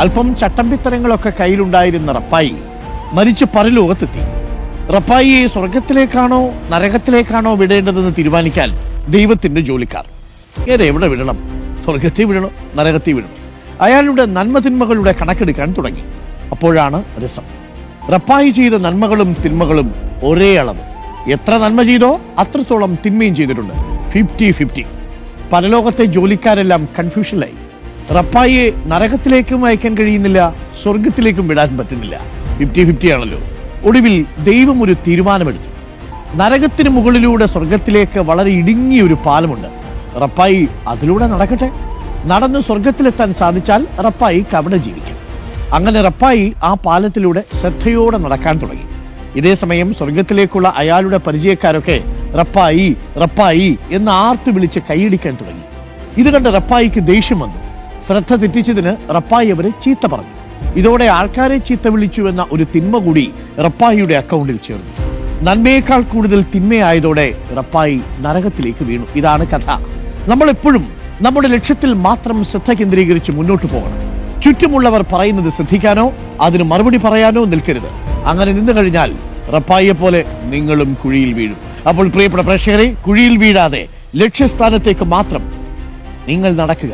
അല്പം ചട്ടമ്പിത്തരങ്ങളൊക്കെ കയ്യിലുണ്ടായിരുന്ന റപ്പായി മരിച്ച് പരലോകത്തെത്തി. റപ്പായിയെ സ്വർഗത്തിലേക്കാണോ നരകത്തിലേക്കാണോ വിടേണ്ടതെന്ന് തീരുമാനിക്കാൻ ദൈവത്തിന്റെ ജോലിക്കാർ. എവിടെ വിടണം? സ്വർഗത്തിൽ വിടണോ നരകത്തിൽ വിടണം? അയാളുടെ നന്മതിന്മകളുടെ കണക്കെടുക്കാൻ തുടങ്ങി. അപ്പോഴാണ് രസം. റപ്പായി ചെയ്ത നന്മകളും തിന്മകളും ഒരേ അളവ്. എത്ര നന്മ ചെയ്തോ അത്രത്തോളം തിന്മയും ചെയ്തിട്ടുണ്ട്. 50-50. പരലോകത്തെ ജോലിക്കാരെല്ലാം കൺഫ്യൂഷനിലായി. റപ്പായിയെ നരകത്തിലേക്കും അയക്കാൻ കഴിയുന്നില്ല, സ്വർഗത്തിലേക്കും വിടാൻ പറ്റുന്നില്ല. 50-50 ആണല്ലോ. ഒടുവിൽ ദൈവം ഒരു തീരുമാനമെടുത്തു. നരകത്തിന് മുകളിലൂടെ സ്വർഗത്തിലേക്ക് വളരെ ഇടുങ്ങിയ ഒരു പാലമുണ്ട്. റപ്പായി അതിലൂടെ നടക്കട്ടെ. നടന്ന് സ്വർഗത്തിലെത്താൻ സാധിച്ചാൽ റപ്പായിക്ക് അവിടെ ജീവിക്കാം. അങ്ങനെ റപ്പായി ആ പാലത്തിലൂടെ ശ്രദ്ധയോടെ നടക്കാൻ തുടങ്ങി. ഇതേ സമയം സ്വർഗത്തിലേക്കുള്ള അയാളുടെ പരിചയക്കാരൊക്കെ റപ്പായി റപ്പായി എന്ന് ആർത്തു വിളിച്ച് കൈയടിക്കാൻ തുടങ്ങി. ഇത് കണ്ട് റപ്പായിക്ക് ദേഷ്യം വന്നു. ശ്രദ്ധ തെറ്റിച്ചതിന് റപ്പായി അവരെ ചീത്ത പറഞ്ഞു. ഇതോടെ ആൾക്കാരെ ചീത്ത വിളിച്ചു എന്ന ഒരു തിന്മ കൂടി റപ്പായിയുടെ അക്കൗണ്ടിൽ ചേർന്നു. നന്മയേക്കാൾ കൂടുതൽ തിന്മയായതോടെ റപ്പായി നരകത്തിലേക്ക് വീണു. ഇതാണ് കഥ. നമ്മൾ എപ്പോഴും നമ്മുടെ ലക്ഷ്യത്തിൽ മാത്രം ശ്രദ്ധ കേന്ദ്രീകരിച്ച് മുന്നോട്ട് പോകണം. ചുറ്റുമുള്ളവർ പറയുന്നത് ശ്രദ്ധിക്കാനോ അതിന് മറുപടി പറയാനോ നിൽക്കരുത്. അങ്ങനെ നിന്നു കഴിഞ്ഞാൽ റപ്പായിയെ പോലെ നിങ്ങളും കുഴിയിൽ വീഴും. അപ്പോൾ പ്രിയപ്പെട്ട പ്രേക്ഷകരെ, കുഴിയിൽ വീഴാതെ ലക്ഷ്യസ്ഥാനത്തേക്ക് മാത്രം നിങ്ങൾ നടക്കുക.